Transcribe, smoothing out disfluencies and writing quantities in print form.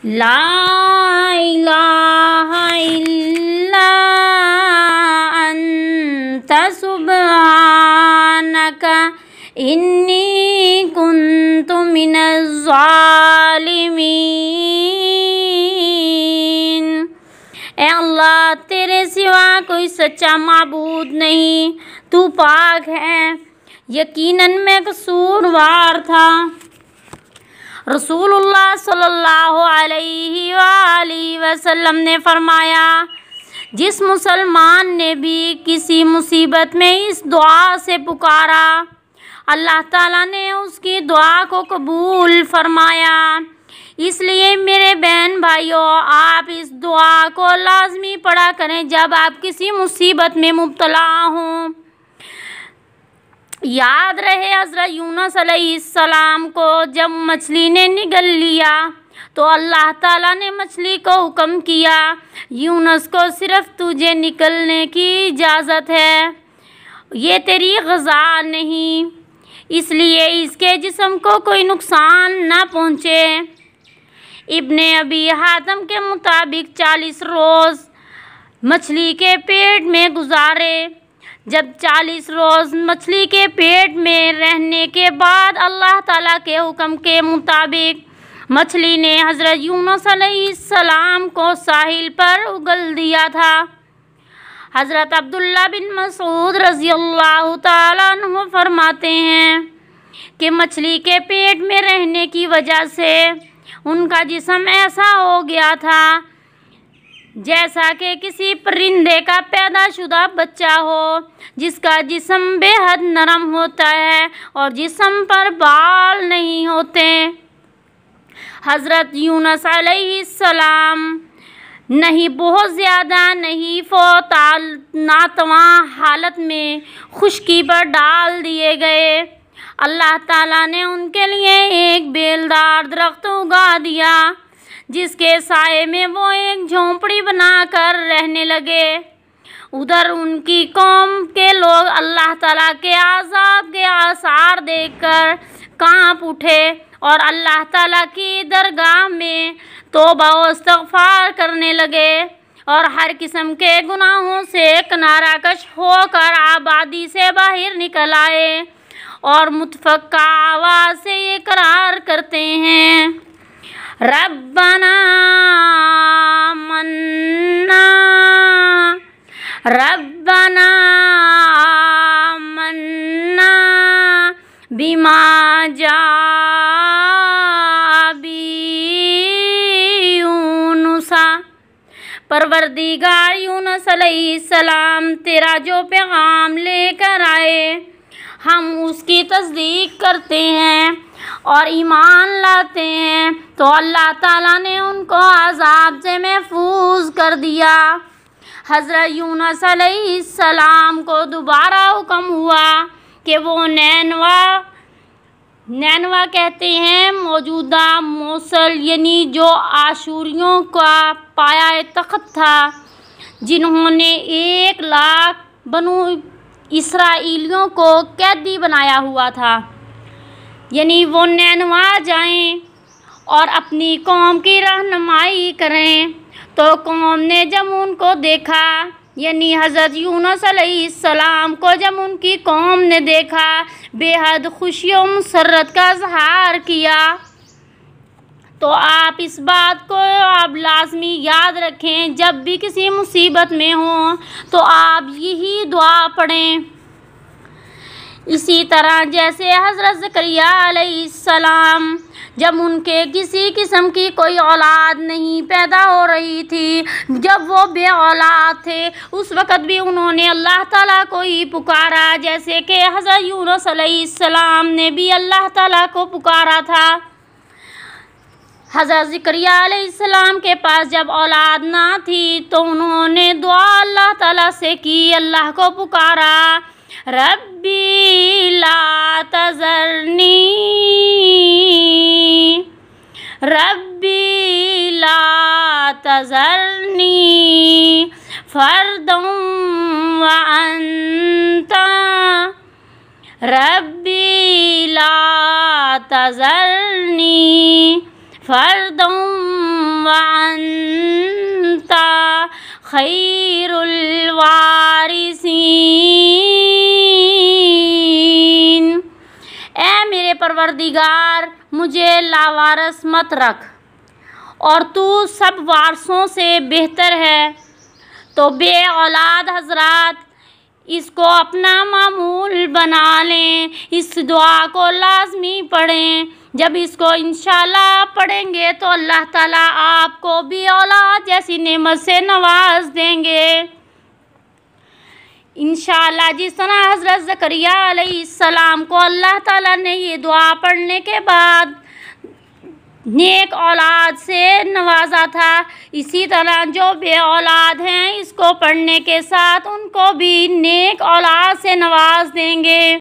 ला इलाहा इल्ला अंत सुब्हानका इन्नी कुन्तु मिनज़ ज़ालिमीन। ए अल्लाह, तेरे सिवा कोई सच्चा माबूद नहीं, तू पाक है, यकीनन मैं कसूरवार था। रसूलुल्लाह सल्लल्लाहु अलैहि वसल्लम ने फरमाया, जिस मुसलमान ने भी किसी मुसीबत में इस दुआ से पुकारा, अल्लाह ताला ने उसकी दुआ को कबूल फरमाया। इसलिए मेरे बहन भाइयों, आप इस दुआ को लाजमी पढ़ा करें जब आप किसी मुसीबत में मुब्तला हों। याद रहे, हज़रत यूनुस अलैहिस्सलाम को जब मछली ने निगल लिया तो अल्लाह ताला ने मछली को हुक्म किया, यूनुस को सिर्फ तुझे निकलने की इजाज़त है, ये तेरी ग़ज़ा नहीं, इसलिए इसके जिस्म को कोई नुकसान न पहुँचे। इब्ने अबी हातिम के मुताबिक 40 रोज़ मछली के पेट में गुजारे। जब 40 रोज़ मछली के पेट में रहने के बाद अल्लाह ताला के हुक्म के मुताबिक मछली ने हज़रत यूनुस अलैहिस्सलाम को साहिल पर उगल दिया था। हज़रत अब्दुल्ला बिन मसूद रज़ियल्लाहु ताला अन्हु फरमाते हैं कि मछली के पेट में रहने की वजह से उनका जिस्म ऐसा हो गया था जैसा कि किसी परिंदे का पैदाशुदा बच्चा हो, जिसका जिस्म बेहद नरम होता है और जिस्म पर बाल नहीं होते। हज़रत यूनुस अलैहिस्सलाम नहीं बहुत ज़्यादा नहीं नातवा हालत में खुश्की पर डाल दिए गए। अल्लाह ताला ने उनके लिए एक बेलदार दरख्त उगा दिया, जिसके साए में वो एक झोंपड़ी बनाकर रहने लगे। उधर उनकी कौम के लोग अल्लाह ताला के आज़ाब के आसार देखकर कांप उठे और अल्लाह ताला की दरगाह में तौबा व इस्तग़फ़ार करने लगे और हर किस्म के गुनाहों से किनाराकश होकर आबादी से बाहर निकल आए और मुतफ़क्का आवाज़ से ये इक़रार करते हैं, रब्बना मन्ना रब्बना मन्ना बिमा जाबी यूनुसा। परवरदिगार, यूनुस अलैहिस्सलाम तेरा जो पैगाम लेकर आए हम उसकी तस्दीक करते हैं और ईमान लाते हैं, तो अल्लाह ताला ने उनको अज़ाब से महफूज कर दिया। हज़रत यूनुस अलैहिस्सलाम को दोबारा हुक्म हुआ कि वो नैनवा कहते हैं मौजूदा मोसल यानी जो आशूरियों का पाया तख्त था, जिन्होंने 1 लाख बनु इसराइलियों को कैदी बनाया हुआ था, यानी वो नैनवा जाएं और अपनी कौम की रहनुमाई करें। तो कौम ने जब उनको देखा, यानी हज़रत यूनुस अलैहिस्सलाम को जब उनकी कौम ने देखा, बेहद खुशी और मसरत का इज़हार किया। तो आप इस बात को आप लाजमी याद रखें, जब भी किसी मुसीबत में हों तो आप यही दुआ पढ़ें। इसी तरह जैसे हज़रत ज़करिया अलैहिस्सलाम जब उनके किसी किस्म की कोई औलाद नहीं पैदा हो रही थी, जब वो बे औलाद थे, उस वक़्त भी उन्होंने अल्लाह ताला को ही पुकारा, जैसे कि हज़रत यूनुस अलैहिस्सलाम ने भी अल्लाह ताला को पुकारा था। हज़रत ज़करिया अलैहिस्सलाम के पास जब औलाद ना थी तो उन्होंने दुआ अल्लाह ताला से की, अल्लाह को पुकारा, रब्बी ला तज़रनी रब्बी ला तज़रनी फ़र्दन व अंता रब्बी ला तज़रनी फ़र्दन खैरुल वारिसीन। ऐ मेरे परवरदिगार, मुझे लावारस मत रख और तू सब वारसों से बेहतर है। तो बे औलाद हजरात इसको अपना मामूल बना लें, इस दुआ को लाजमी पढ़ें। जब इसको इंशाल्लाह पढ़ेंगे तो अल्लाह ताला आपको भी औलाद जैसी नेमत से नवाज देंगे इंशाल्लाह। जिस तरह हज़रत ज़करिया अलैहिस्सलाम को अल्लाह ताला ने ये दुआ पढ़ने के बाद नेक औलाद से नवाजा था, इसी तरह जो बे औलाद हैं इसको पढ़ने के साथ उनको भी नेक औलाद से नवाज देंगे।